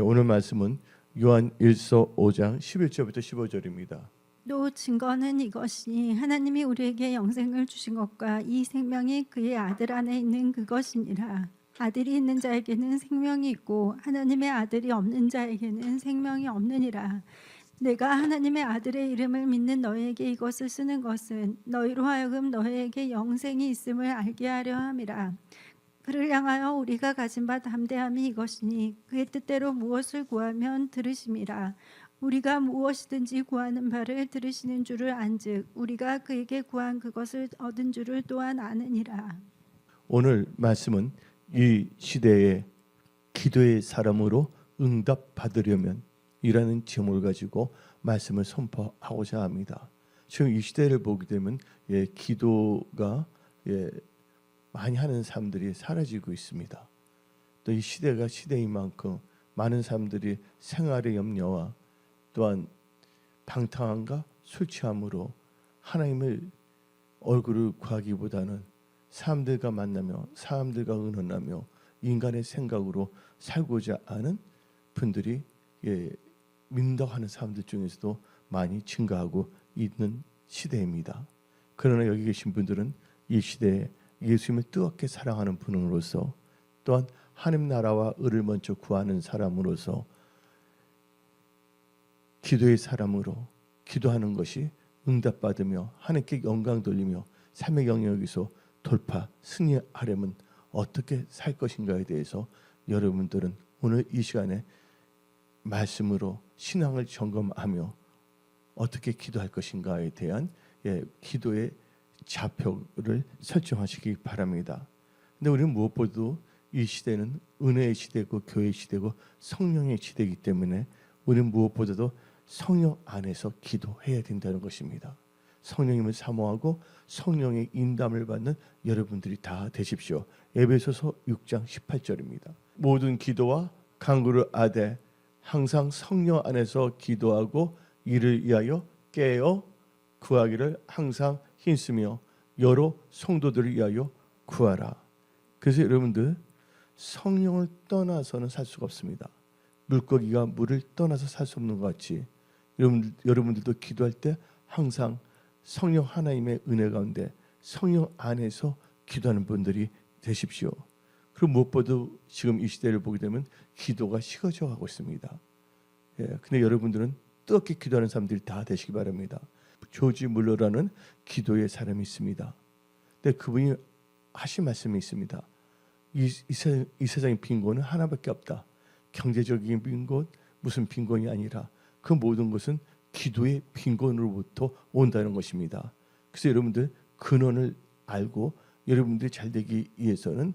오늘 말씀은 요한 1서 5장 11절부터 15절입니다. 또 증거는 이것이니 하나님이 우리에게 영생을 주신 것과 이 생명이 그의 아들 안에 있는 그것이니라. 아들이 있는 자에게는 생명이 있고 하나님의 아들이 없는 자에게는 생명이 없느니라. 내가 하나님의 아들의 이름을 믿는 너희에게 이것을 쓰는 것은 너희로 하여금 너희에게 영생이 있음을 알게 하려 함이라. 그를 향하여 우리가 가진 바 담대함이 이것이니 그의 뜻대로 무엇을 구하면 들으심이라. 우리가 무엇이든지 구하는 바를 들으시는 줄을 안즉 우리가 그에게 구한 그것을 얻은 줄을 또한 아느니라. 오늘 말씀은 이 시대의 기도의 사람으로 응답 받으려면 이라는 제목을 가지고 말씀을 선포하고자 합니다. 지금 이 시대를 보게 되면 기도가 많이 하는 사람들이 사라지고 있습니다. 또 이 시대가 시대인 만큼 많은 사람들이 생활의 염려와 또한 방탕함과 술 취함으로 하나님을 얼굴을 구하기보다는 사람들과 만나며 사람들과 의논하며 인간의 생각으로 살고자 하는 분들이 민덕하는 사람들 중에서도 많이 증가하고 있는 시대입니다. 그러나 여기 계신 분들은 이 시대에 예수님을 뜨겁게 사랑하는 분으로서 또한 하나님 나라와 의를 먼저 구하는 사람으로서 기도의 사람으로 기도하는 것이 응답받으며 하나님께 영광 돌리며 삶의 영역에서 돌파 승리하려면 어떻게 살 것인가에 대해서 여러분들은 오늘 이 시간에 말씀으로 신앙을 점검하며 어떻게 기도할 것인가에 대한 기도의 좌표를 설정하시기 바랍니다. 근데 우리는 무엇보다도 이 시대는 은혜의 시대고 교회의 시대고 성령의 시대이기 때문에 우리는 무엇보다도 성령 안에서 기도해야 된다는 것입니다. 성령님을 사모하고 성령의 인담을 받는 여러분들이 다 되십시오. 에베소서 6장 18절입니다. 모든 기도와 간구를 하되 항상 성령 안에서 기도하고 이를 위하여 깨어 구하기를 항상 힘쓰며 여러 성도들을 위하여 구하라. 그래서 여러분들 성령을 떠나서는 살 수가 없습니다. 물고기가 물을 떠나서 살 수 없는 것 같이 여러분들도 기도할 때 항상 성령 하나님의 은혜 가운데 성령 안에서 기도하는 분들이 되십시오. 그리고 무엇보다도 지금 이 시대를 보게 되면 기도가 식어져 가고 있습니다. 근데 여러분들은 뜨겁게 기도하는 사람들이 다 되시기 바랍니다. 조지 물러라는 기도의 사람이 있습니다. 근데 그분이 하신 말씀이 있습니다. 이 세상의 빈곤은 하나밖에 없다. 경제적인 빈곤, 무슨 빈곤이 아니라 그 모든 것은 기도의 빈곤으로부터 온다는 것입니다. 그래서 여러분들 근원을 알고 여러분들이 잘 되기 위해서는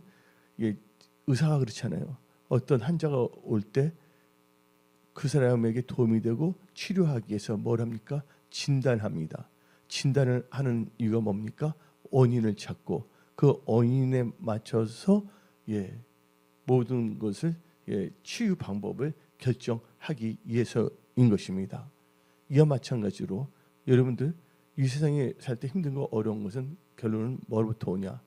의사가 그렇잖아요. 어떤 환자가 올 때 그 사람에게 도움이 되고 치료하기 위해서 뭘 합니까? 진단합니다. 진단을 하는 이유가 뭡니까? 원인을 찾고 그 원인에 맞춰서 모든 것을 치유 방법을 결정하기 위해서인 것입니다. 이와 마찬가지로 여러분들 이 세상에 살 때 힘든 거 어려운 것은 결론은 뭐로부터 오냐?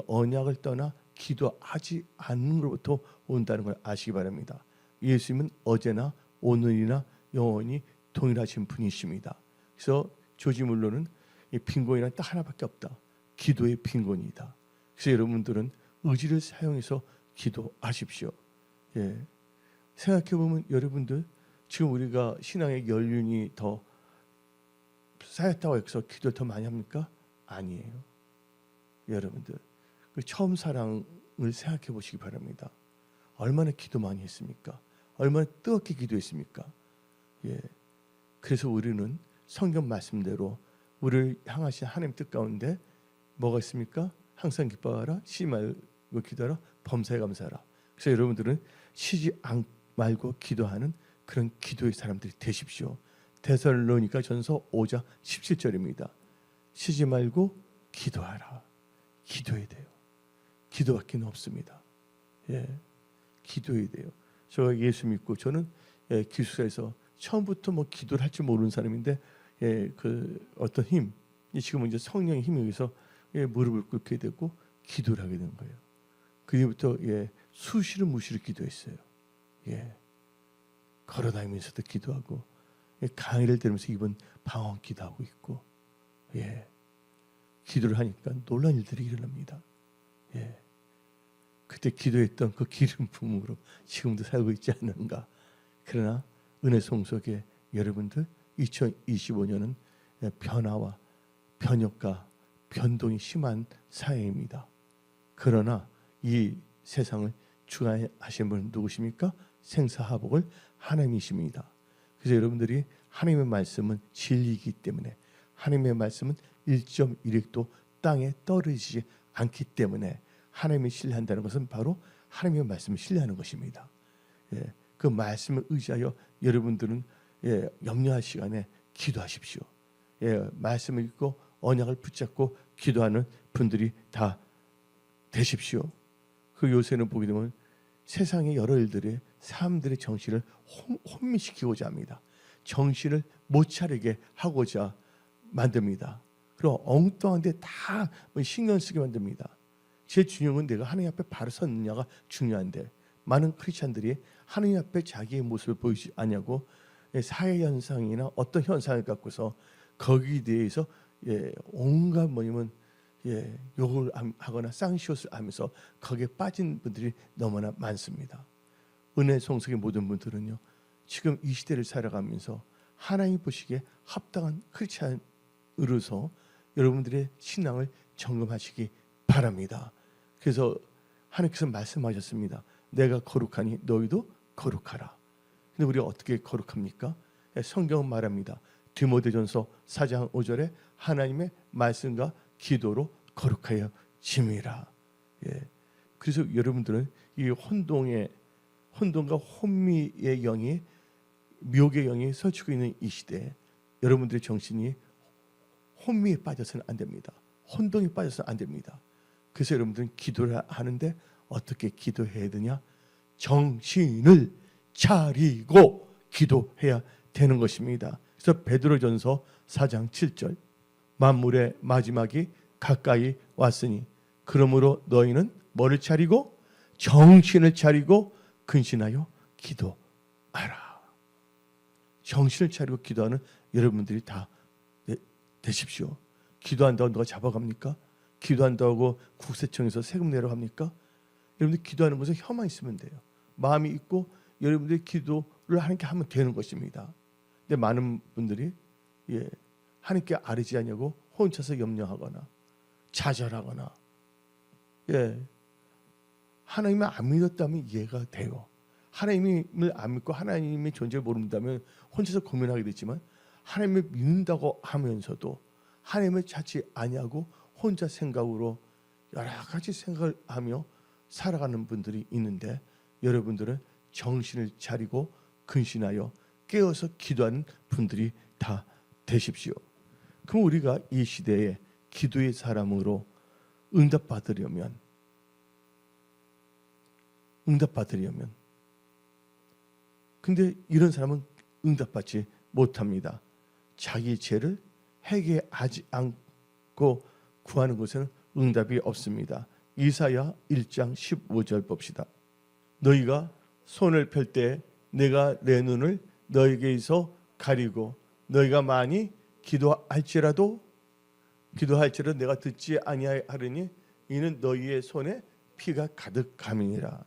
언약을 떠나 기도하지 않는 것부터 온다는 걸 아시기 바랍니다. 예수님은 어제나 오늘이나 영원히 동일하신 분이십니다. 그래서 조지 물러는 빈곤이란 딱 하나밖에 없다. 기도의 빈곤이다. 그래서 여러분들은 의지를 사용해서 기도하십시오. 생각해 보면 여러분들 지금 우리가 신앙의 연륜이 더 쌓였다고 해서 기도를 더 많이 합니까? 아니에요. 여러분들 그 처음 사랑을 생각해 보시기 바랍니다. 얼마나 기도 많이 했습니까? 얼마나 뜨겁게 기도했습니까? 그래서 우리는 성경 말씀대로 우리를 향하신 하나님 뜻 가운데 뭐가 있습니까? 항상 기뻐하라, 쉬지 말고 기도하라, 범사에 감사하라. 그래서 여러분들은 쉬지 말고 기도하는 그런 기도의 사람들이 되십시오. 데살로니가 전서 5장 17절입니다. 쉬지 말고 기도하라. 기도해야 돼요. 기도밖에 없습니다. 기도해야 돼요. 저 예수 믿고 저는 기숙사에서 처음부터 뭐 기도를 할 줄 모르는 사람인데 그 어떤 힘, 지금은 이제 성령의 힘에 의해서 무릎을 꿇게 되고 기도를 하게 된 거예요. 그 뒤부터 수시로 무시로 기도했어요. 걸어다니면서도 기도하고, 강의를 들으면서 이번 방언 기도하고 있고, 기도를 하니까 놀라운 일들이 일어납니다. 그때 기도했던 그 기름 부음으로 지금도 살고 있지 않는가. 그러나 은혜 송속에 여러분들 2025년은 변화와 변혁과 변동이 심한 사회입니다. 그러나 이 세상을 주관하시는 분은 누구십니까? 생사화복을 하나님이십니다. 그래서 여러분들이 하나님의 말씀은 진리이기 때문에, 하나님의 말씀은 1.1획도 땅에 떨어지지 않기 때문에 하나님을 신뢰한다는 것은 바로 하나님의 말씀을 신뢰하는 것입니다. 그 말씀을 의지하여 여러분들은 염려할 시간에 기도하십시오. 말씀을 읽고 언약을 붙잡고 기도하는 분들이 다 되십시오. 그 요새는 보게 되면 세상의 여러 일들이 사람들의 정신을 혼미시키고자 합니다. 정신을 못 차리게 하고자 만듭니다. 그리고 엉뚱한 데 다 신경 쓰게 만듭니다. 제일 중요한 건 내가 하나님 앞에 바로 섰느냐가 중요한데, 많은 크리스찬들이 하나님 앞에 자기의 모습을 보이지 않냐고 사회 현상이나 어떤 현상을 갖고서 거기에 대해서 온갖 욕을 하거나 쌍시옷을 하면서 거기에 빠진 분들이 너무나 많습니다. 은혜 송석의 모든 분들은요, 지금 이 시대를 살아가면서 하나님 보시기에 합당한 크리스찬으로서 여러분들의 신앙을 점검하시기 바랍니다. 그래서 하나님께서 말씀하셨습니다. 내가 거룩하니 너희도 거룩하라. 근데 우리가 어떻게 거룩합니까? 성경은 말합니다. 디모데전서 4장 5절에 하나님의 말씀과 기도로 거룩하여 짐이라. 그래서 여러분들은 이 혼돈과 혼미의 영이, 미혹의 영이 설치고 있는 이 시대에 여러분들의 정신이 혼미에 빠져서는 안 됩니다. 혼동에 빠져서는 안 됩니다. 그래서 여러분들은 기도를 하는데 어떻게 기도해야 되냐? 정신을 차리고 기도해야 되는 것입니다. 그래서 베드로전서 4장 7절, 만물의 마지막이 가까이 왔으니 그러므로 너희는 뭐를 차리고? 정신을 차리고 근신하여 기도하라. 정신을 차리고 기도하는 여러분들이 다 되십시오. 기도한다고 누가 잡아갑니까? 기도한다고 국세청에서 세금 내러 갑니까? 여러분들 기도하는 것은 혀만 있으면 돼요. 마음이 있고 여러분들이 기도를 하나님께 하면 되는 것입니다. 근데 많은 분들이 하나님께 아뢰지 않냐고 혼자서 염려하거나 좌절하거나, 하나님을 안 믿었다면 이해가 돼요. 하나님을 안 믿고 하나님의 존재를 모른다면 혼자서 고민하게 되지만, 하나님을 믿는다고 하면서도 하나님을 찾지 아니하고 혼자 생각으로 여러 가지 생각을 하며 살아가는 분들이 있는데, 여러분들은 정신을 차리고 근신하여 깨어서 기도하는 분들이 다 되십시오. 그럼 우리가 이 시대에 기도의 사람으로 응답받으려면 근데 이런 사람은 응답받지 못합니다. 자기 죄를 회개하지 않고 구하는 것에는 응답이 없습니다. 이사야 1장 15절 봅시다. 너희가 손을 펼 때 내가 내 눈을 너희에게서 가리고 너희가 많이 기도할지라도 내가 듣지 아니하리니 이는 너희의 손에 피가 가득함이니라.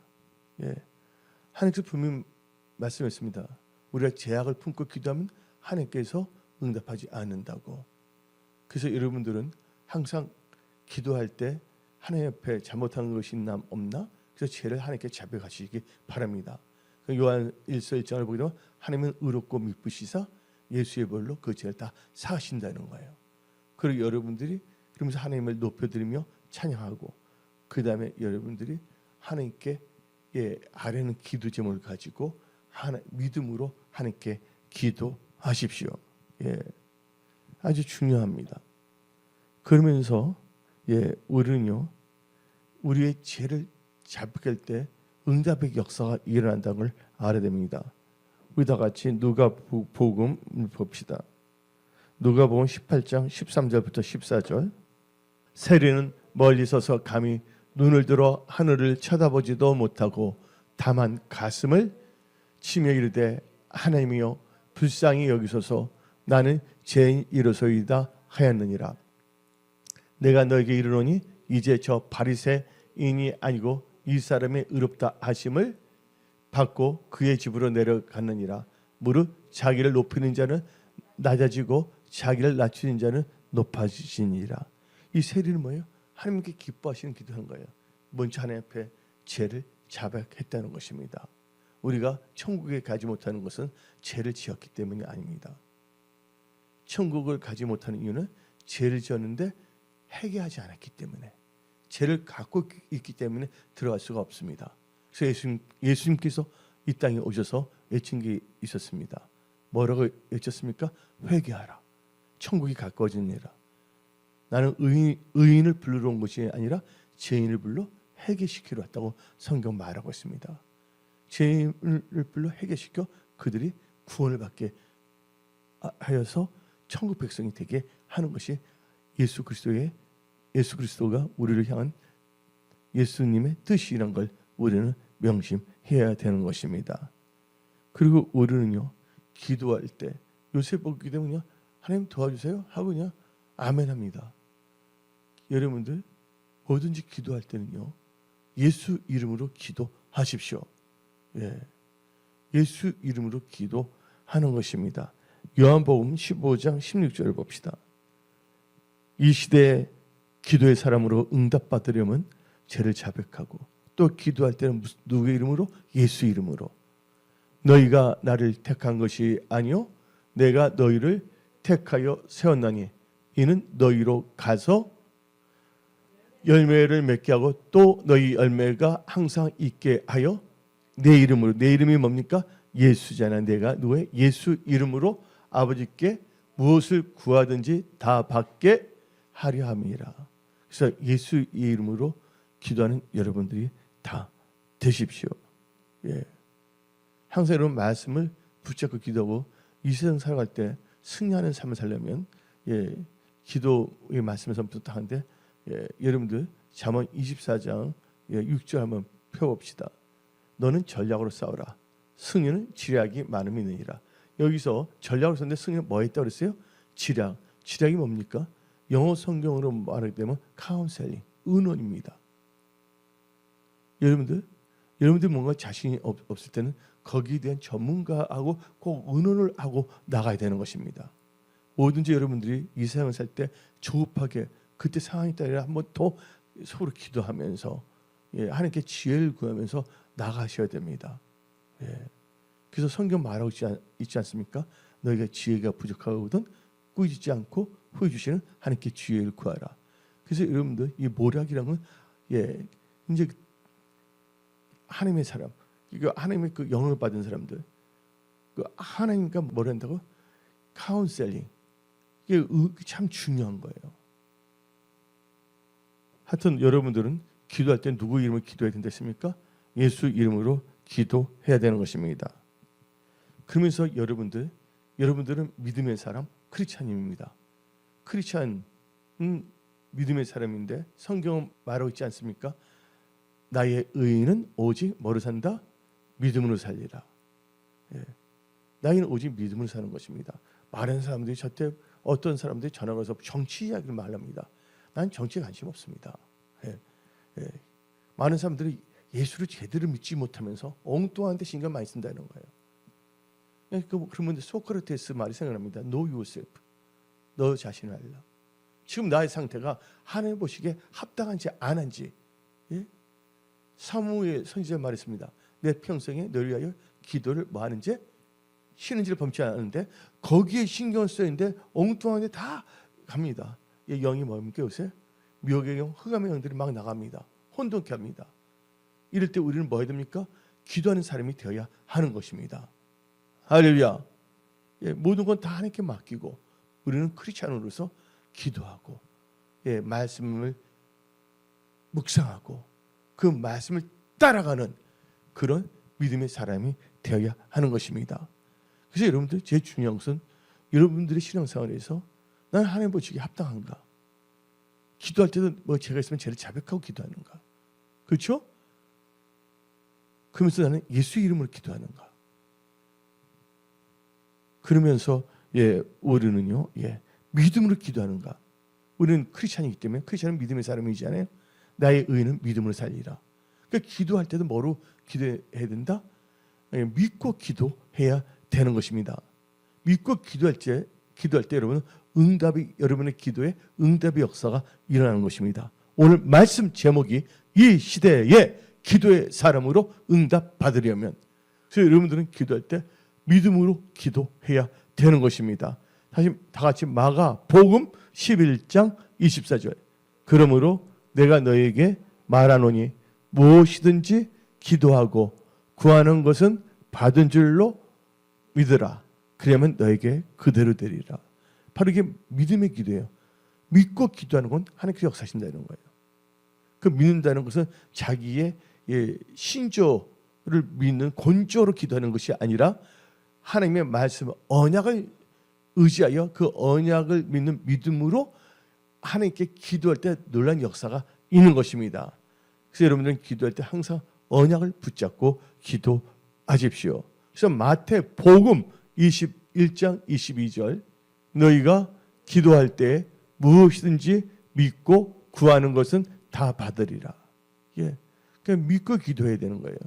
하나님께서 분명히 말씀했습니다. 우리가 죄악을 품고 기도하면 하나님께서 응답하지 않는다고. 그래서 여러분들은 항상 기도할 때 하나님 앞에 잘못한 것이 있나 없나, 그래서 죄를 하나님께 자백하시기 바랍니다. 요한 1서 1장을 보게 되면 하나님은 의롭고 미쁘시사 예수의 벌로 그 죄를 다 사하신다는 거예요. 그리고 여러분들이 그러면서 하나님을 높여드리며 찬양하고, 그 다음에 여러분들이 하나님께 아뢰는 기도 제목을 가지고 믿음으로 하나님께 기도하십시오. 아주 중요합니다. 그러면서 우리는요, 우리의 죄를 자백할 때 응답의 역사가 일어난다는 걸 알아야 됩니다. 우리 다 같이 누가복음 봅시다. 누가복음 18장 13절부터 14절. 세리는 멀리 서서 감히 눈을 들어 하늘을 쳐다보지도 못하고 다만 가슴을 치며 이르되 하나님이여 불쌍히 여기소서. 나는 죄인이로소이다 하였느니라. 내가 너에게 이르노니 이제 저 바리새인이 아니고 이 사람의 의롭다 하심을 받고 그의 집으로 내려갔느니라. 무릇 자기를 높이는 자는 낮아지고 자기를 낮추는 자는 높아지시니라. 이 세리는 뭐예요? 하나님께 기뻐하시는 기도하는 거예요. 먼저 하나님 앞에 죄를 자백했다는 것입니다. 우리가 천국에 가지 못하는 것은 죄를 지었기 때문이 아닙니다. 천국을 가지 못하는 이유는 죄를 지었는데 회개하지 않았기 때문에, 죄를 갖고 있기 때문에 들어갈 수가 없습니다. 그래서 예수님께서 이 땅에 오셔서 외친 게 있었습니다. 뭐라고 외쳤습니까? 회개하라. 천국이 가까워지니라. 나는 의인을 부르러 온 것이 아니라 죄인을 불러 회개시키러 왔다고 성경 말하고 있습니다. 죄인을 불러 회개시켜 그들이 구원을 받게 하여서 천국 백성이 되게 하는 것이 예수 그리스도가 우리를 향한 예수님의 뜻이란 걸 우리는 명심해야 되는 것입니다. 그리고 우리는요, 기도할 때 요새 보기 때문에 하나님 도와주세요 하고 그냥 아멘 합니다. 여러분들 뭐든지 기도할 때는요, 예수 이름으로 기도하십시오. 예, 예수 이름으로 기도하는 것입니다. 요한복음 15장 16절을 봅시다. 이 시대에 기도의 사람으로 응답받으려면 죄를 자백하고 또 기도할 때는 누구의 이름으로? 예수 이름으로. 너희가 나를 택한 것이 아니요 내가 너희를 택하여 세웠나니 이는 너희로 가서 열매를 맺게 하고 또 너희 열매가 항상 있게 하여 내 이름으로. 내 이름이 뭡니까? 예수잖아. 내가 누구의? 예수 이름으로 아버지께 무엇을 구하든지 다 받게 하려 함이라. 그래서 예수 이름으로 기도하는 여러분들이 다 되십시오. 예. 항상 이런 말씀을 붙잡고 기도하고 이 세상 살아갈 때 승리하는 삶을 살려면 기도의 말씀에서부터 하는데 여러분들 잠언 24장 6절 한번 펴봅시다. 너는 전략으로 싸우라. 승리는 지략이 많음이 있느니라. 여기서 전략으로 썼는데 승리는 뭐 했다고 그랬어요? 지략. 지략이 뭡니까? 영어 성경으로 말하게 되면 카운셀링, 의논입니다. 여러분들 뭔가 자신이 없을 때는 거기에 대한 전문가하고 꼭 의논을 하고 나가야 되는 것입니다. 뭐든지 여러분들이 이 세상을 살 때 조급하게 그때 상황에 따라 한번 더 서로 기도하면서 하나님께 지혜를 구하면서 나가셔야 됩니다. 그래서 성경 말하고 있지 않습니까? 너희가 지혜가 부족하거든 꾸짖지 않고 후회 주시는 하나님께 지혜를 구하라. 그래서 여러분들 이 모략이라는 건 이제 하나님의 사람, 이거 하나님의 그 영을 받은 사람들, 그 하나님과 뭘 한다고? 카운셀링. 이게 참 중요한 거예요. 하여튼 여러분들은 기도할 때 누구 이름으로 기도해야 된다 했습니까? 예수 이름으로 기도해야 되는 것입니다. 그러면서 여러분들은 믿음의 사람, 크리스찬입니다. 크리스찬은 믿음의 사람인데 성경은 말하고 있지 않습니까? 나의 의인은 오직 뭐로 산다? 믿음으로 살리라. 나는 오직 믿음으로 사는 것입니다. 많은 사람들이 저때 어떤 사람들이 전화 걸어서 정치 이야기를 말합니다. 난 정치에 관심 없습니다. 많은 사람들이 예수를 제대로 믿지 못하면서 엉뚱한 데 신경 많이 쓴다는 거예요. 그러면 소크라테스 말이 생각납니다. Know yourself. 너 자신을 알라. 지금 나의 상태가 하나님 보시기에 합당한지 안 한지. 사무엘 선지자 말했습니다. 내 평생에 너를 위하여 기도를 뭐 하는지 쉬는지를 범치 않았는데 거기에 신경을 쓰는데 엉뚱한 데 다 갑니다. 영이 뭡니까 요새? 미혹의 영, 흑암의 영들이 막 나갑니다. 혼돈케 합니다. 이럴 때 우리는 뭐 해야 됩니까? 기도하는 사람이 되어야 하는 것입니다. 할렐루야. 모든 건 다 하나님께 맡기고 우리는 크리스찬으로서 기도하고 말씀을 묵상하고 그 말씀을 따라가는 그런 믿음의 사람이 되어야 하는 것입니다. 그래서 여러분들 제일 중요한 것은 여러분들의 신앙생활에서 나는 하나님 보시기에 합당한가? 기도할 때도 뭐 죄가 있으면 죄를 자백하고 기도하는가? 그렇죠? 그러면서 나는 예수 이름으로 기도하는가? 그러면서 우리는요, 믿음으로 기도하는가? 우리는 크리스찬이기 때문에 크리스찬은 믿음의 사람이잖아요. 나의 의는 믿음으로 살리라. 그러니까 기도할 때도 뭐로 기도해야 된다? 믿고 기도해야 되는 것입니다. 믿고 기도할 때 여러분은 여러분의 기도에 응답의 역사가 일어나는 것입니다. 오늘 말씀 제목이 이 시대에 기도의 사람으로 응답 받으려면, 그래서 여러분들은 기도할 때 믿음으로 기도해야 되는 것입니다. 다시 다 같이 마가복음 11장 24절. 그러므로 내가 너에게 말하노니 무엇이든지 기도하고 구하는 것은 받은 줄로 믿으라. 그러면 너에게 그대로 되리라. 바로 이게 믿음의 기도예요. 믿고 기도하는 건 하나님께서 역사하신다는 거예요. 그 믿는다는 것은 자기의 신조를 믿는 본조로 기도하는 것이 아니라 하나님의 말씀, 언약을 의지하여 그 언약을 믿는 믿음으로 하나님께 기도할 때 놀라운 역사가 있는 것입니다. 그래서 여러분들은 기도할 때 항상 언약을 붙잡고 기도하십시오. 그래서 마태복음 21장 22절, 너희가 기도할 때 무엇이든지 믿고 구하는 것은 다 받으리라. 그러니까 믿고 기도해야 되는 거예요.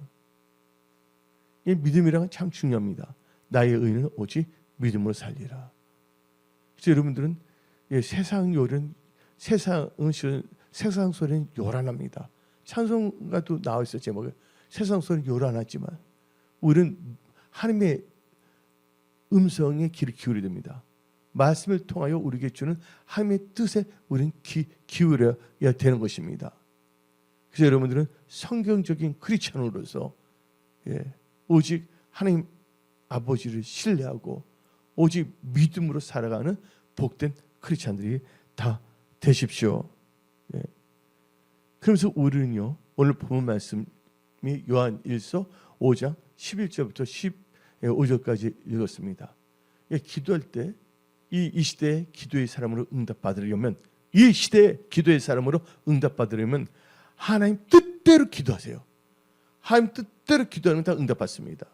이 믿음이란 참 중요합니다. 나의 의는 오직 믿음으로 살리라. 그래서 여러분들은 세상 소리는 요란합니다. 찬송가도 나와 있어요. 제목에 세상 소리는 요란하지만 우리는 하나님의 음성에 귀를 기울여야 됩니다. 말씀을 통하여 우리에게 주는 하나님의 뜻에 우리는 기울여야 되는 것입니다. 그래서 여러분들은 성경적인 크리스찬으로서 오직 하나님 아버지를 신뢰하고 오직 믿음으로 살아가는 복된 크리스찬들이 다 되십시오. 그러면서 우리는요, 오늘 본문 말씀이 요한 1서 5장 11절부터 15절까지 읽었습니다. 기도할 때 이 시대의 기도의 사람으로 응답받으려면, 이 시대의 기도의 사람으로 응답받으려면 하나님 뜻대로 기도하세요. 하나님 뜻대로 기도하면 다 응답받습니다.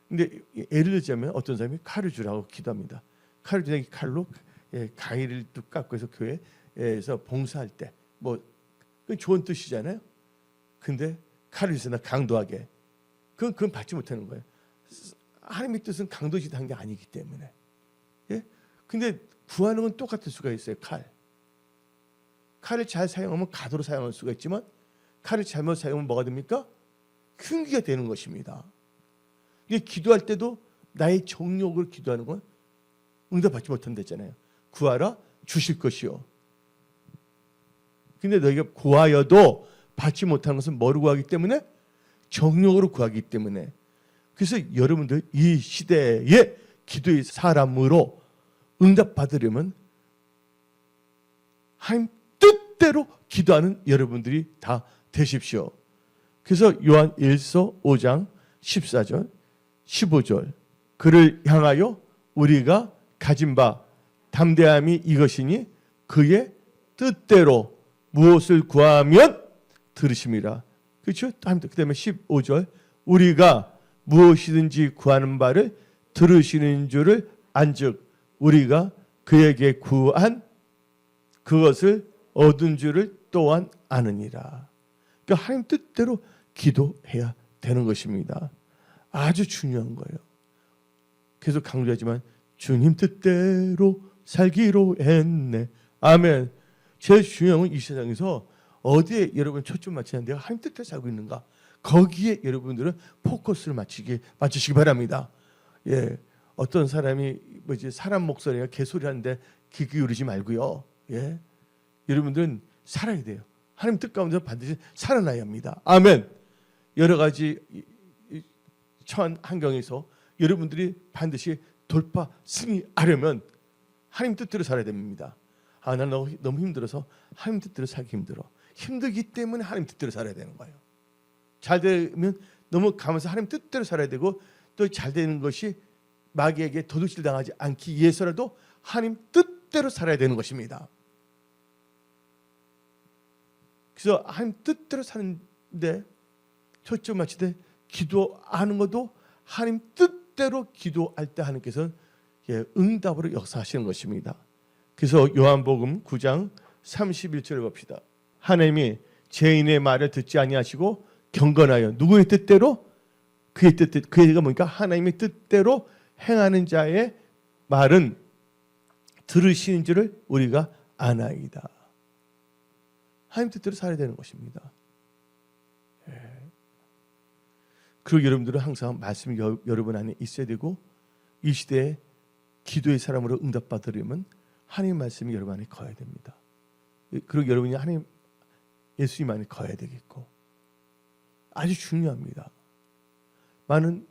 근데 예를 들자면 어떤 사람이 칼을 주라고 기도합니다. 칼을 주는 칼로 가위를 뚝 깎고 해서 교회에서 봉사할 때 그건 좋은 뜻이잖아요. 근데 칼을 주나 강도하게, 그건 받지 못하는 거예요. 하나님의 뜻은 강도짓한 게 아니기 때문에. 근데 구하는 건 똑같을 수가 있어요. 칼을 잘 사용하면 가도로 사용할 수가 있지만 칼을 잘못 사용하면 뭐가 됩니까? 흉기가 되는 것입니다. 기도할 때도 나의 정욕을 기도하는 건 응답받지 못한다잖아요. 구하라 주실 것이요. 근데 너희가 구하여도 받지 못하는 것은 뭐로 구하기 때문에? 정욕으로 구하기 때문에. 그래서 여러분들 이 시대에 기도의 사람으로 응답받으려면 하나님 뜻대로 기도하는 여러분들이 다 되십시오. 그래서 요한 1서 5장 14절 15절, 그를 향하여 우리가 가진 바 담대함이 이것이니 그의 뜻대로 무엇을 구하면 들으심이라. 그렇죠? 그 다음에 15절, 우리가 무엇이든지 구하는 바를 들으시는 줄을 안즉 우리가 그에게 구한 그것을 얻은 줄을 또한 아느니라. 그러니까 하나님 뜻대로 기도해야 되는 것입니다. 아주 중요한 거예요. 계속 강조하지만 주님 뜻대로 살기로 했네. 아멘. 제일 중요한 건 이 세상에서 어디에 여러분 초점 맞추냐, 내가 하나님 뜻대로 살고 있는가, 거기에 여러분들은 포커스를 맞추시기 바랍니다. 어떤 사람이 사람 목소리가 개소리하는데 귀 기울이지 말고요. 여러분들은 살아야 돼요. 하나님 뜻 가운데 반드시 살아나야 합니다. 아멘. 여러 가지 처한 환경에서 여러분들이 반드시 돌파 승리하려면 하나님 뜻대로 살아야 됩니다. 나는 너무 힘들어서 하나님 뜻대로 살기 힘들기 때문에 하나님 뜻대로 살아야 되는 거예요. 잘 되면 너무 가면서 하나님 뜻대로 살아야 되고, 또 잘 되는 것이 마귀에게 도둑질 당하지 않기 위해서라도 하나님 뜻대로 살아야 되는 것입니다. 그래서 하나님 뜻대로 사는데 초점 맞추되 기도하는 것도 하나님 뜻대로 뜻대로 기도할 때 하나님께서는 응답으로 역사하시는 것입니다. 그래서 요한복음 9장 31절을 봅시다. 하나님이 죄인의 말을 듣지 아니하시고 경건하여 누구의 뜻대로? 그의 뜻, 그 얘기가 뭡니까? 하나님의 뜻대로 행하는 자의 말은 들으시는 줄을 우리가 아나이다. 하나님 뜻대로 살아야 되는 것입니다. 그리고 여러분들은 항상 말씀이 여러분 안에 있어야 되고, 이 시대에 기도의 사람으로 응답받으려면 하나님 말씀이 여러분 안에 거해야 됩니다. 그리고 여러분이 하나님 예수님 안에 거해야 되겠고, 아주 중요합니다. 많은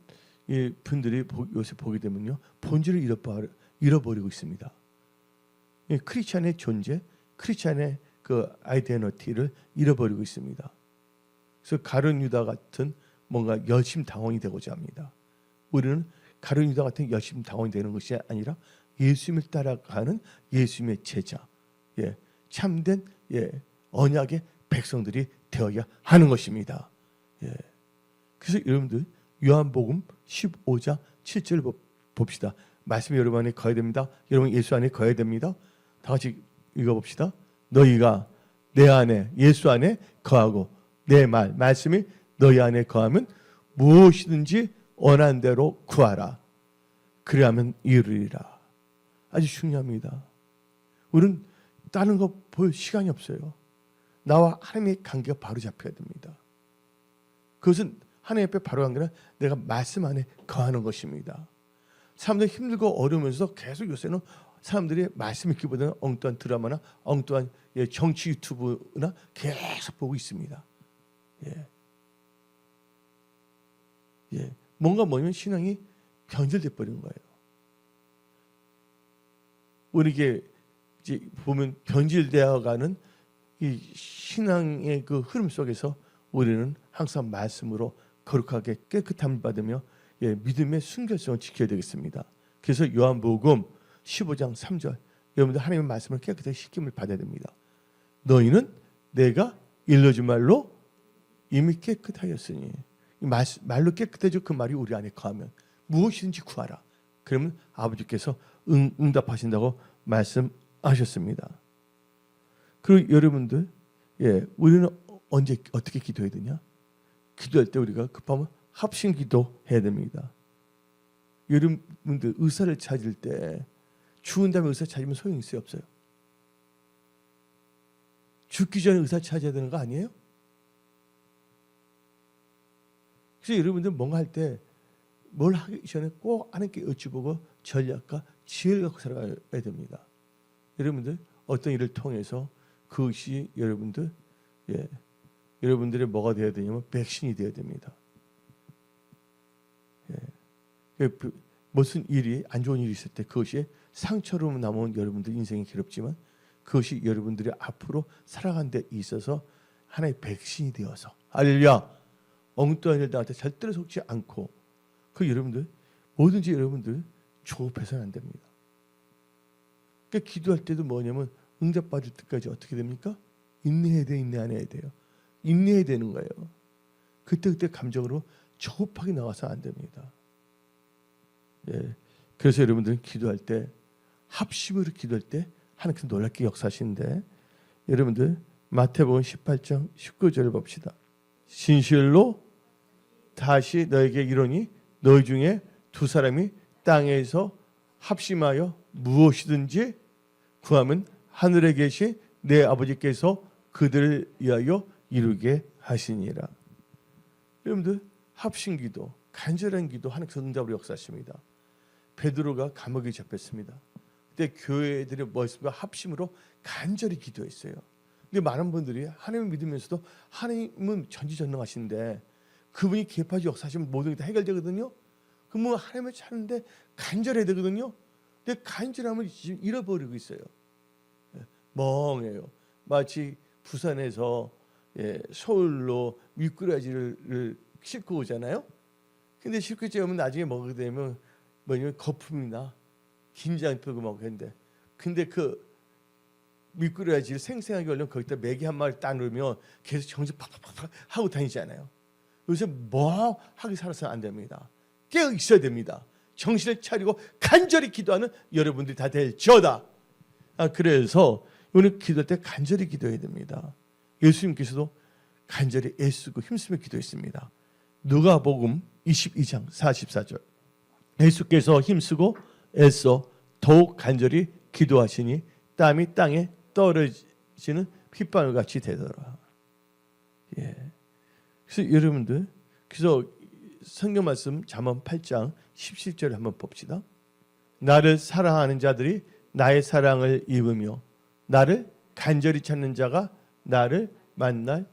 분들이 요새 보게 되면요, 본질을 잃어버리고 있습니다. 크리스찬의 존재, 크리스찬의 그 아이덴티티를 잃어버리고 있습니다. 그래서 가룟 유다 같은 뭔가 열심당원이 되고자 합니다. 우리는 가룟 유다 같은 열심당원이 되는 것이 아니라 예수님을 따라가는 예수님의 제자, 참된 언약의 백성들이 되어야 하는 것입니다. 그래서 여러분들 요한복음 15장 7절 봅시다. 말씀이 여러분 안에 거해야 됩니다. 여러분 예수 안에 거해야 됩니다. 다 같이 읽어봅시다. 너희가 내 안에, 예수 안에 거하고 내 말씀이 너희 안에 거하면 무엇이든지 원한 대로 구하라. 그리하면 이루리라. 아주 중요합니다. 우리는 다른 거 볼 시간이 없어요. 나와 하나님의 관계가 바로 잡혀야 됩니다. 그것은 하나님 앞에 바로 관계는 내가 말씀 안에 거하는 것입니다. 사람들이 힘들고 어려우면서 계속 요새는 사람들이 말씀 읽기보다는 엉뚱한 드라마나 엉뚱한 정치 유튜브나 계속 보고 있습니다. 뭔가 뭐냐면 신앙이 변질돼 버린 거예요. 우리에게 이제 보면 변질되어가는 이 신앙의 그 흐름 속에서 우리는 항상 말씀으로 거룩하게 깨끗함을 받으며 믿음의 순결성을 지켜야 되겠습니다. 그래서 요한복음 15장 3절, 여러분들 하나님의 말씀을 깨끗하게 씻김을 받아야 됩니다. 너희는 내가 일러준 말로 이미 깨끗하였으니, 말로 깨끗해져 그 말이 우리 안에 거하면 무엇이든지 구하라. 그러면 아버지께서 응답하신다고 말씀하셨습니다. 그리고 여러분들, 우리는 언제 어떻게 기도해야 되냐? 기도할 때 우리가 급하면 합심 기도해야 됩니다. 여러분들 의사를 찾을 때 죽은 다음에 의사 찾으면 소용이 있어요, 없어요? 죽기 전에 의사 찾아야 되는 거 아니에요? 그래서 여러분들 뭔가 할 때 뭘 하기 전에 꼭 하나님께 여쭤보고 전략과 지혜를 갖고 살아가야 됩니다. 여러분들 어떤 일을 통해서 그것이 여러분들의 뭐가 되어야 되냐면 백신이 되어야 됩니다. 무슨 일이 안 좋은 일이 있을 때 그것이 상처로 남은 여러분들 인생이 괴롭지만 그것이 여러분들이 앞으로 살아가는 데 있어서 하나의 백신이 되어서, 할렐루야, 엉뚱한 일 나한테 절대로 속지 않고, 그 여러분들 뭐든지 여러분들 조급해서는 안 됩니다. 그러니까 기도할 때도 뭐냐면 응답받을 때까지 어떻게 됩니까? 인내해야 돼, 인내 안 해야 돼요. 인내해야 되는 거예요. 그때 감정으로 조급하게 나와서 안 됩니다. 그래서 여러분들은 기도할 때 합심으로 기도할 때 하나님께서 놀랍게 역사하시는데, 여러분들 마태복음 18장 19절을 봅시다. 진실로 다시 너에게 이르노니 너희 중에 두 사람이 땅에서 합심하여 무엇이든지 구하면 하늘에 계신 내 아버지께서 그들을 위하여 이루게 하시니라. 여러분들 합심기도, 간절한 기도 하나님께서 응답으로 역사하십니다. 베드로가 감옥에 잡혔습니다. 그때 교회들의 모습과 합심으로 간절히 기도했어요. 근데 많은 분들이 하나님을 믿으면서도 하나님은 전지전능하신데 그분이 개파지 역사하시면 모든 게 다 해결되거든요. 그러면 하나님을 찾는데 간절해야 되거든요. 근데 간절함을 지금 잃어버리고 있어요. 멍해요. 마치 부산에서 서울로 미꾸라지를 싣고 오잖아요. 근데 싣고 오면 나중에 먹게 되면 뭐냐면 거품이나 긴장 풀고 먹겠는데, 근데 그 미꾸라지를 생생하게 올리면 거기다 메기 한 마리 딱 넣으면 계속 정신 팍팍팍 하고 다니잖아요. 요새 뭐 하게 살아서는 안 됩니다. 깨어 있어야 됩니다. 정신을 차리고 간절히 기도하는 여러분들이 다 될지어다. 그래서 오늘 기도할 때 간절히 기도해야 됩니다. 예수님께서도 간절히 애쓰고 힘쓰며 기도했습니다. 누가복음 22장 44절. 예수께서 힘쓰고 애써 더욱 간절히 기도하시니 땀이 땅에 떨어지는 핏방울 같이 되더라. 예. 그래서 여러분들, 그래서 성경 말씀 잠언 8장 17절을 한번 봅시다. 나를 사랑하는 자들이 나의 사랑을 입으며 나를 간절히 찾는 자가 나를 만날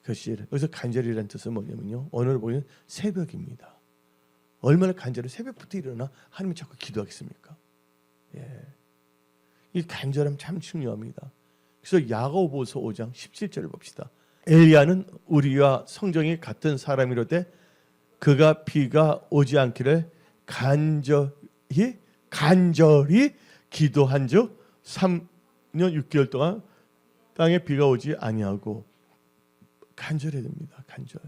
것이라. 여기서 간절이라는 뜻은 뭐냐면요, 언어로 보면 새벽입니다. 얼마나 간절히 새벽부터 일어나 하나님 자꾸 기도하겠습니까? 예. 이 간절함 참 중요합니다. 그래서 야고보서 5장 17절을 봅시다. 엘리야는 우리와 성정이 같은 사람이로되 그가 비가 오지 않기를 간절히 기도한즉 3년 6개월 동안 땅에 비가 오지 아니하고. 간절해야 됩니다. 간절.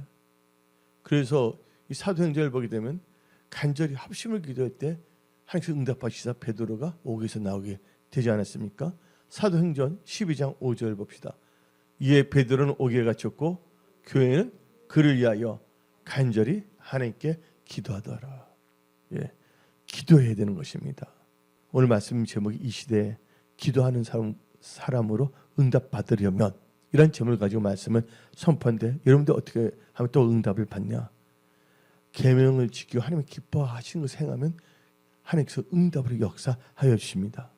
그래서 이 사도행전을 보게 되면 간절히 합심을 기도할 때 하나님께서 응답하시사 베드로가 옥에서 나오게 되지 않았습니까? 사도행전 12장 5절 봅시다. 이에 베드로는 옥에 갇혔고 교회는 그를 위하여 간절히 하나님께 기도하더라. 예, 기도해야 되는 것입니다. 오늘 말씀 제목이 이 시대에 기도하는 사람으로 응답받으려면, 이런 제목을 가지고 말씀을 선포한데, 여러분들 어떻게 하면 또 응답을 받냐? 계명을 지키고 하나님이 기뻐하시는 것을 행하면 하나님께서 응답으로 역사하여 주십니다.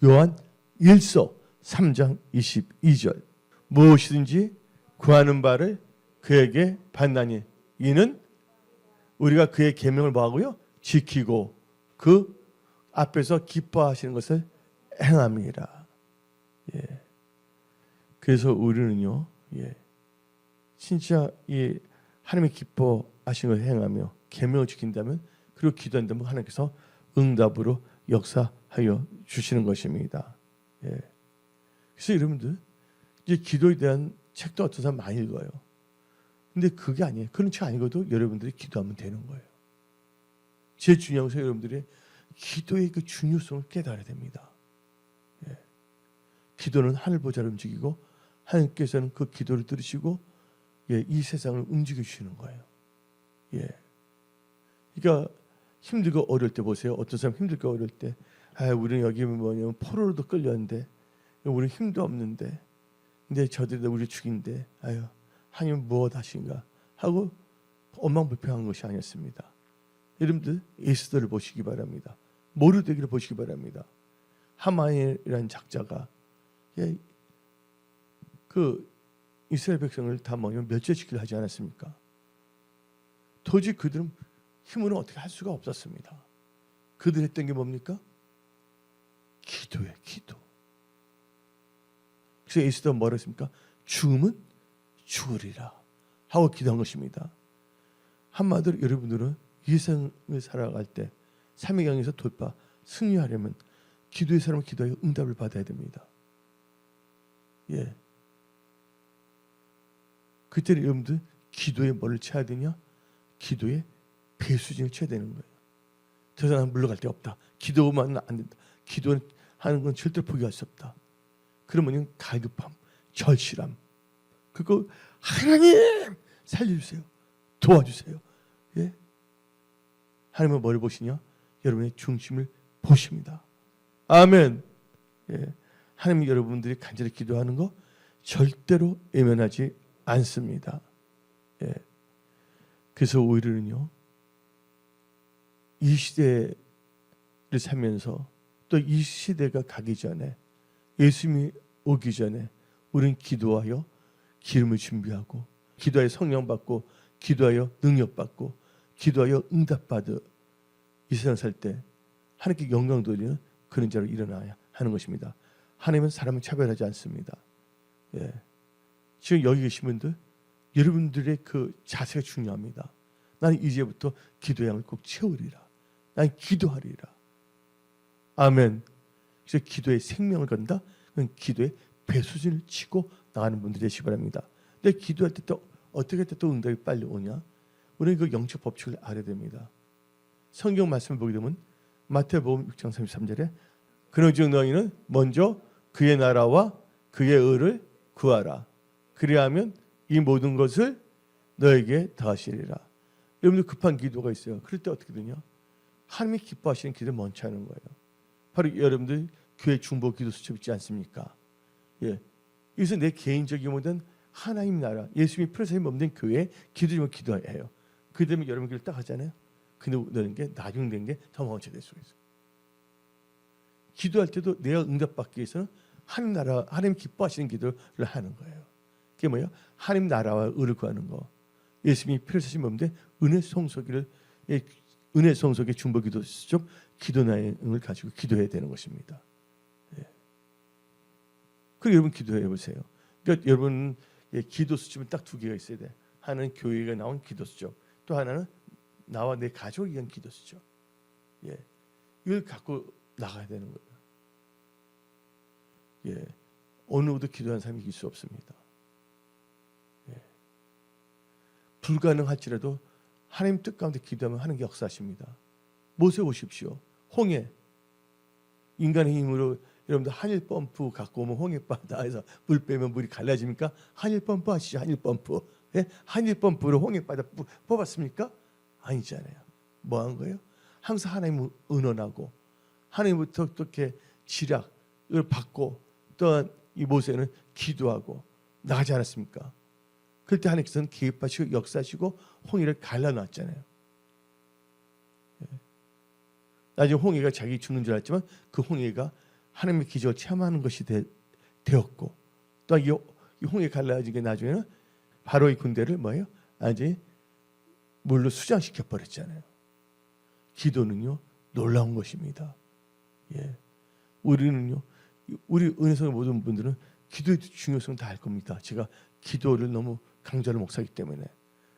요한 1서 3장 22절. 무엇이든지 구하는 바를 그에게 받나니 이는 우리가 그의 계명을 뭐하고요? 지키고 그 앞에서 기뻐하시는 것을 행함이라. 예. 그래서 우리는요, 예, 진짜 이 하나님의 기뻐하시는 것을 행하며 계명을 지킨다면, 그리고 기도한다면 하나님께서 응답으로 역사하여 주시는 것입니다. 예. 그래서 여러분들 이제 기도에 대한 책도 어떤 사람 많이 읽어요. 근데 그게 아니에요. 그런 책 안 읽어도 여러분들이 기도하면 되는 거예요. 제일 중요한 것은 여러분들이 기도의 그 중요성을 깨달아야 됩니다. 예. 기도는 하늘 보좌를 움직이고 하나님께서는 그 기도를 들으시고, 예, 이 세상을 움직여 주시는 거예요. 예. 그러니까 힘들고 어려울 때 보세요. 어떤 사람 힘들고 어려울 때, 우리는 여기 뭐냐면 포로로도 끌렸는데, 우리는 힘도 없는데, 근데 저들이 우리 죽인데, 하나님 무엇 하신가 하고 원망불평한 것이 아니었습니다. 여러분들 에스더를 보시기 바랍니다. 모르드게를 보시기 바랍니다. 하만이라는 작자가, 예, 그 이스라엘 백성을 다 멸절시키려 하지 않았습니까? 도저히 그들은 힘으로 어떻게 할 수가 없었습니다. 그들 했던 게 뭡니까? 기도예요, 기도. 그래서 에스더가 뭐라 했습니까? 죽음은 죽으리라 하고 기도한 것입니다. 한마디로 여러분들은 이 세상을 살아갈 때 삶의 강에서 돌파, 승리하려면 기도의 사람은 기도하여 응답을 받아야 됩니다. 예. 그때는 여러분들 기도에 뭐를 쳐야 되냐? 기도에 배수진을 쳐야 되는 거예요. 저 사람 물러갈 데 없다. 기도만 안 된다. 기도하는 건 절대 포기할 수 없다. 그러면 갈급함, 절실함, 그거 하나님 살려주세요, 도와주세요. 예? 하나님은 뭘 보시냐? 여러분의 중심을 보십니다. 아멘. 예. 하나님, 여러분들이 간절히 기도하는 거 절대로 외면하지 않습니다. 예. 그래서 오히려는요, 이 시대를 살면서 또 이 시대가 가기 전에, 예수님이 오기 전에 우리는 기도하여 기름을 준비하고, 기도하여 성령 받고, 기도하여 능력 받고, 기도하여 응답 받으 이 세상 살 때 하나님께 영광 돌리는 그런 자로 일어나야 하는 것입니다. 하나님은 사람을 차별하지 않습니다. 예. 지금 여기 계신 분들, 여러분들의 그 자세가 중요합니다. 나는 이제부터 기도의 양을 꼭 채우리라. 나는 기도하리라. 아멘. 그래서 기도에 생명을 건다. 그건 기도에 배수진을 치고 나가는 분들이 되시기 바랍니다. 근데 기도할 때 또 어떻게 또 응답이 빨리 오냐? 우리는 그 영적 법칙을 알아야 됩니다. 성경 말씀을 보게 되면 마태복음 6장 33절에 그런즉 너희는 먼저 그의 나라와 그의 의를 구하라. 그리하면 이 모든 것을 너에게 더하시리라. 여러분들 급한 기도가 있어요. 그럴 때 어떻게 되냐? 하나님이 기뻐하시는 기도를 먼저 하는 거예요. 바로 여러분들 교회 중보 기도 수첩 있지 않습니까? 예. 그래서 내 개인적인 모든 하나님 나라, 예수님이 프로세임 없는 교회에 기도 좀 기도해요. 그 다음에 여러분 기도 딱 하잖아요. 근데 너는 게 나중 된 게 더 먼저 될 수가 있어요. 기도할 때도 내가 응답받기 위해서는 하나님 나라, 하나님 기뻐하시는 기도를 하는 거예요. 그게 뭐예요? 하나님 나라와 의를 구하는 거. 예수님이 프로세임 없는데 은혜 성소기를 은혜 성소의 중보 기도 수첩 기도 내용을 가지고 기도해야 되는 것입니다. 예. 그리고 여러분 기도해 보세요. 그러니까 여러분 기도 수첩은 딱 두 개가 있어야 돼. 하나는 교회가 나온 기도 수첩, 또 하나는 나와 내 가족이 위한 기도 수첩. 예, 이걸 갖고 나가야 되는 거예요. 예, 어느 누구도 기도하는 사람이 이길 수 없습니다. 예. 불가능할지라도 하나님 뜻 가운데 기도하면 하는 게 역사하십니다. 모세 오십시오. 홍해. 인간의 힘으로 여러분들 한일 펌프 갖고 오면 홍해 바다에서 물 빼면 물이 갈라집니까? 한일 펌프 하시죠. 한일 펌프. 예? 한일 펌프로 홍해 바다 뽑았습니까? 아니잖아요. 뭐 한 거예요? 항상 하나님을 의논하고 하나님부터 어떻게 지략을 받고 또한 이 모세는 기도하고 나가지 않았습니까? 그때 하나님께서는 개입하시고 역사하시고 홍해를 갈라놨잖아요. 예. 나중에 홍해가 자기 죽는 줄 알았지만 그 홍해가 하나님의 기적을 체험하는 것이 되었고 또 이 홍해 갈라진 게 나중에는 바로의 군대를 뭐예요? 아주 물로 수장시켜 버렸잖아요. 기도는요 놀라운 것입니다. 예, 우리는요 우리 은혜성의 모든 분들은 기도의 중요성을 다 알 겁니다. 제가 기도를 너무 강조하는 목사이기 때문에.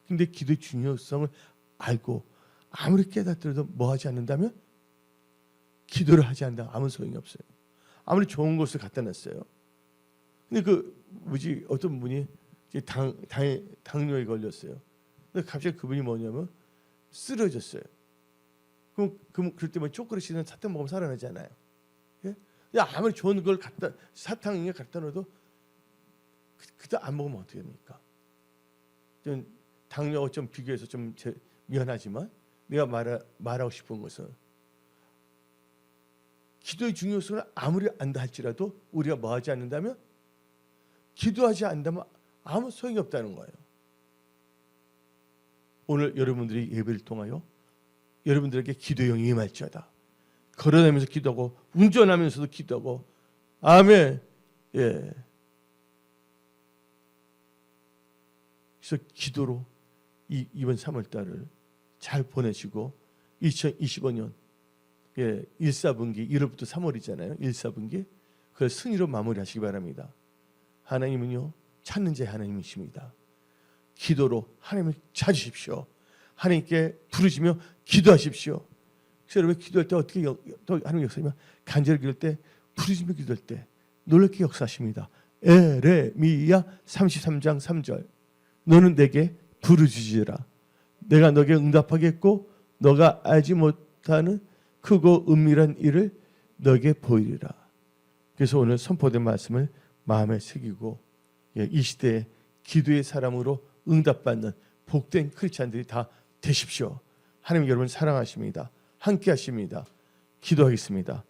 근데 기도의 중요성을 알고 아무리 깨닫더라도 뭐 하지 않는다면 기도를 하지 않는다 아무 소용이 없어요. 아무리 좋은 것을 갖다 놨어요. 근데 어떤 분이 이제 당뇨에 걸렸어요. 근데 갑자기 그분이 뭐냐면 쓰러졌어요. 그럴 때 뭐 초콜릿이나 사탕 먹으면 살아나잖아요. 예? 아무리 좋은 걸 사탕에 갖다 넣어도 그때 안 먹으면 어떻게 됩니까? 좀 당뇨와 좀 비교해서 좀 미안하지만 내가 말하고 싶은 것은 기도의 중요성을 아무리 안다 할지라도 우리가 뭐 하지 않는다면 기도하지 않는다면 아무 소용이 없다는 거예요. 오늘 여러분들이 예배를 통하여 여러분들에게 기도의 영이 임할지어다. 걸어다니면서 기도하고 운전하면서도 기도하고 아멘. 예. 그래서 기도로 이번 3월달을 잘 보내시고 2025년 1사분기 1월부터 3월이잖아요. 1사분기 그걸 승리로 마무리하시기 바랍니다. 하나님은요 찾는 자 하나님이십니다. 기도로 하나님을 찾으십시오. 하나님께 부르시며 기도하십시오. 그래서 여러분 기도할 때 어떻게 하나님 역사하면 간절히 기도할 때 부르시며 기도할 때 놀랍게 역사하십니다. 에레미야 33장 3절 너는 내게 부르짖으라 내가 너에게 응답하겠고 너가 알지 못하는 크고 은밀한 일을 너에게 보이리라. 그래서 오늘 선포된 말씀을 마음에 새기고 이 시대에 기도의 사람으로 응답받는 복된 크리스찬들이 다 되십시오. 하나님 여러분 사랑하십니다. 함께 하십니다. 기도하겠습니다.